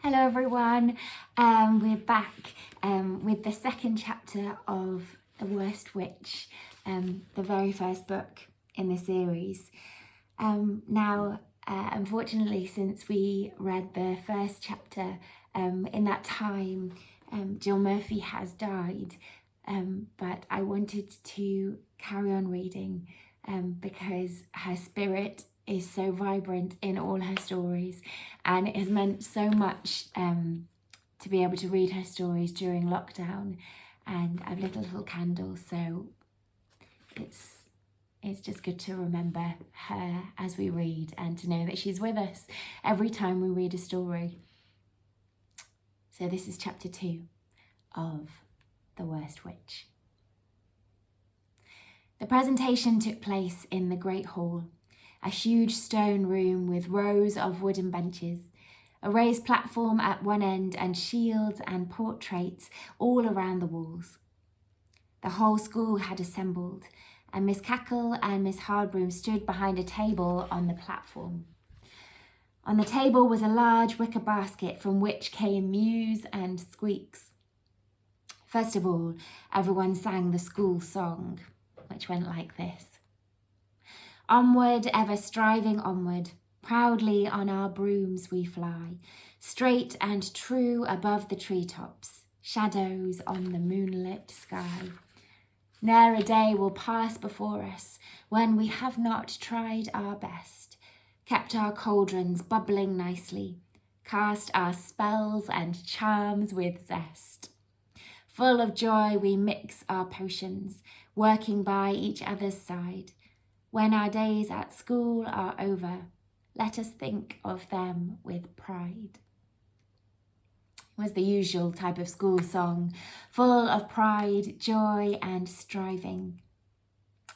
Hello everyone, we're back with the second chapter of The Worst Witch, the very first book in the series. Unfortunately, since we read the first chapter, in that time, Jill Murphy has died, but I wanted to carry on reading because her spirit is so vibrant in all her stories, and it has meant so much to be able to read her stories during lockdown. And I've lit a little candle, so it's just good to remember her as we read and to know that she's with us every time we read a story. So this is chapter 2 of The Worst Witch. The presentation took place in the Great Hall, a huge stone room with rows of wooden benches, a raised platform at one end, and shields and portraits all around the walls. The whole school had assembled, and Miss Cackle and Miss Hardbroom stood behind a table on the platform. On the table was a large wicker basket from which came mews and squeaks. First of all, everyone sang the school song, which went like this. Onward, ever striving onward, proudly on our brooms we fly, straight and true above the treetops, shadows on the moonlit sky. Ne'er a day will pass before us when we have not tried our best, kept our cauldrons bubbling nicely, cast our spells and charms with zest. Full of joy we mix our potions, working by each other's side. When our days at school are over, let us think of them with pride. It was the usual type of school song, full of pride, joy, and striving.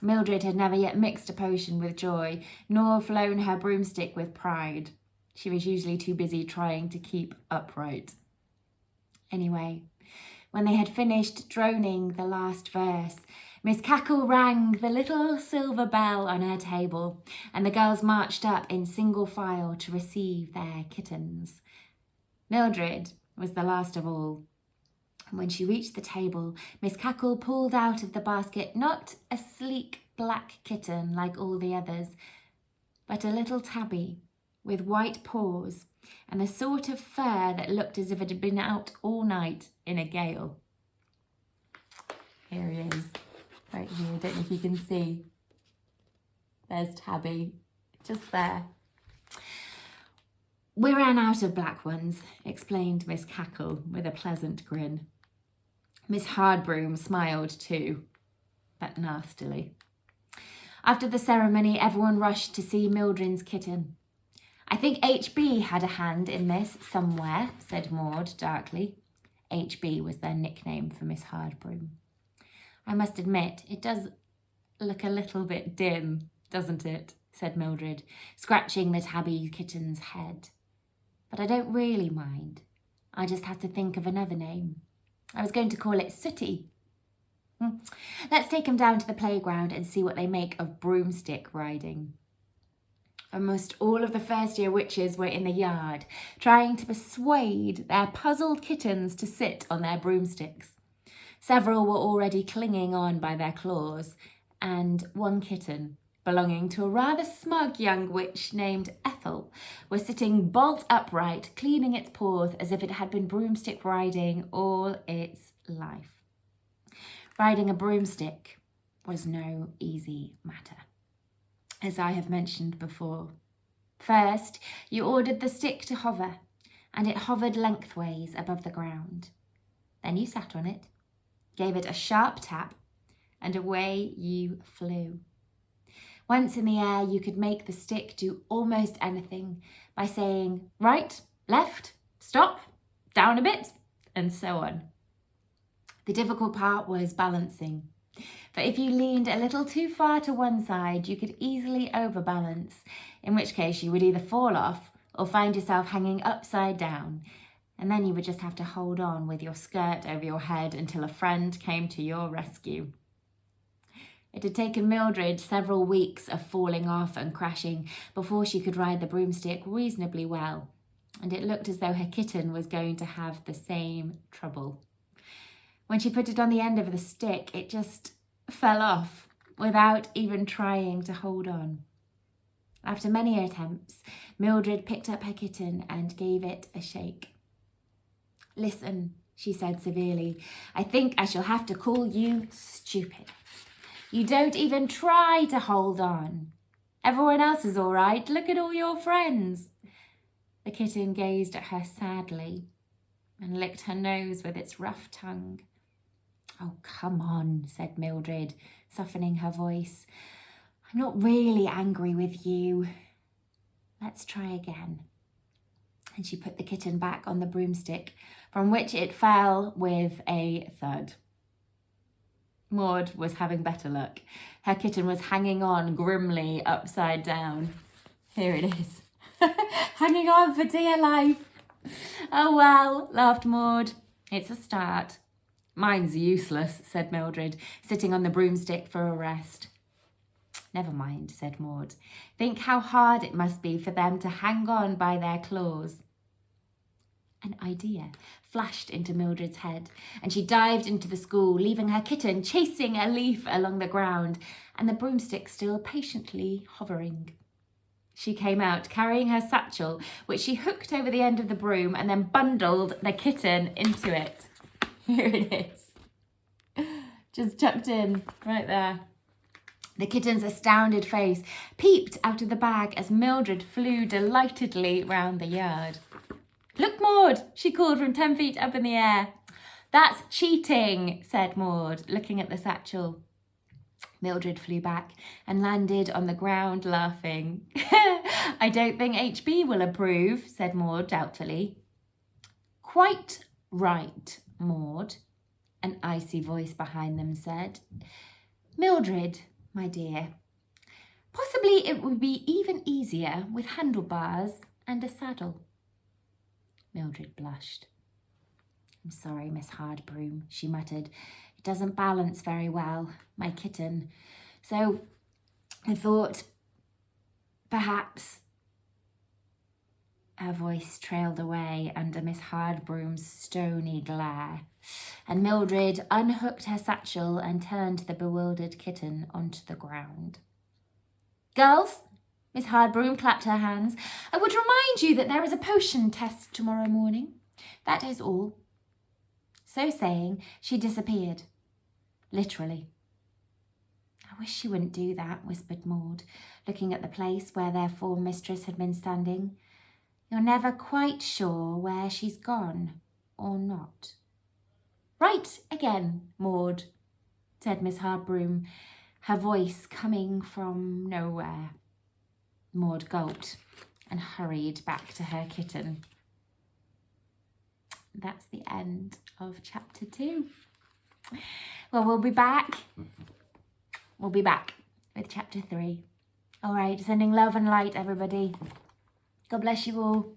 Mildred had never yet mixed a potion with joy, nor flown her broomstick with pride. She was usually too busy trying to keep upright. Anyway, when they had finished droning the last verse, Miss Cackle rang the little silver bell on her table, and the girls marched up in single file to receive their kittens. Mildred was the last of all. When she reached the table, Miss Cackle pulled out of the basket not a sleek black kitten like all the others, but a little tabby with white paws and the sort of fur that looked as if it had been out all night in a gale. Here he is, right here. I don't know if you can see. There's Tabby, just there. We ran out of black ones, explained Miss Cackle with a pleasant grin. Miss Hardbroom smiled too, but nastily. After the ceremony, everyone rushed to see Mildred's kitten. I think HB had a hand in this somewhere, said Maud darkly. HB was their nickname for Miss Hardbroom. I must admit, it does look a little bit dim, doesn't it? Said Mildred, scratching the tabby kitten's head. But I don't really mind. I just had to think of another name. I was going to call it Sooty. Let's take him down to the playground and see what they make of broomstick riding. Almost all of the first-year witches were in the yard, trying to persuade their puzzled kittens to sit on their broomsticks. Several were already clinging on by their claws, and one kitten, belonging to a rather smug young witch named Ethel, was sitting bolt upright, cleaning its paws as if it had been broomstick riding all its life. Riding a broomstick was no easy matter, as I have mentioned before. First, you ordered the stick to hover, and it hovered lengthways above the ground. Then you sat on it, gave it a sharp tap, and away you flew. Once in the air, you could make the stick do almost anything by saying right, left, stop, down a bit, and so on. The difficult part was balancing. For if you leaned a little too far to one side, you could easily overbalance, in which case you would either fall off or find yourself hanging upside down, and then you would just have to hold on with your skirt over your head until a friend came to your rescue. It had taken Mildred several weeks of falling off and crashing before she could ride the broomstick reasonably well, and it looked as though her kitten was going to have the same trouble. When she put it on the end of the stick, it just fell off without even trying to hold on. After many attempts, Mildred picked up her kitten and gave it a shake. "Listen," she said severely, "I think I shall have to call you stupid. You don't even try to hold on. Everyone else is all right. Look at all your friends." The kitten gazed at her sadly and licked her nose with its rough tongue. "Oh, come on," said Mildred, softening her voice. "I'm not really angry with you. Let's try again." And she put the kitten back on the broomstick, from which it fell with a thud. Maud was having better luck. Her kitten was hanging on grimly upside down. Here it is. Hanging on for dear life. "Oh well," laughed Maud. "It's a start." "Mine's useless," said Mildred, sitting on the broomstick for a rest. "Never mind," said Maud. "Think how hard it must be for them to hang on by their claws." An idea flashed into Mildred's head, and she dived into the school, leaving her kitten chasing a leaf along the ground and the broomstick still patiently hovering. She came out carrying her satchel, which she hooked over the end of the broom and then bundled the kitten into it. Here it is. Just tucked in right there. The kitten's astounded face peeped out of the bag as Mildred flew delightedly round the yard. "Look, Maud," she called from 10 feet up in the air. "That's cheating," said Maud, looking at the satchel. Mildred flew back and landed on the ground laughing. "I don't think HB will approve," said Maud doubtfully. "Quite right, Maud," an icy voice behind them said. "Mildred, my dear, possibly it would be even easier with handlebars and a saddle." Mildred blushed. "I'm sorry, Miss Hardbroom," she muttered. "It doesn't balance very well, my kitten. So I thought perhaps..." Her voice trailed away under Miss Hardbroom's stony glare, and Mildred unhooked her satchel and turned the bewildered kitten onto the ground. "Girls," Miss Hardbroom clapped her hands, "I would remind you that there is a potion test tomorrow morning. That is all." So saying, she disappeared. Literally. "I wish she wouldn't do that," whispered Maud, looking at the place where their form mistress had been standing. "You're never quite sure where she's gone or not." "Right again, Maud," said Miss Hardbroom, her voice coming from nowhere. Maud gulped and hurried back to her kitten. That's the end of chapter 2. Well, we'll be back. We'll be back with chapter 3. All right, sending love and light, everybody. God bless you all.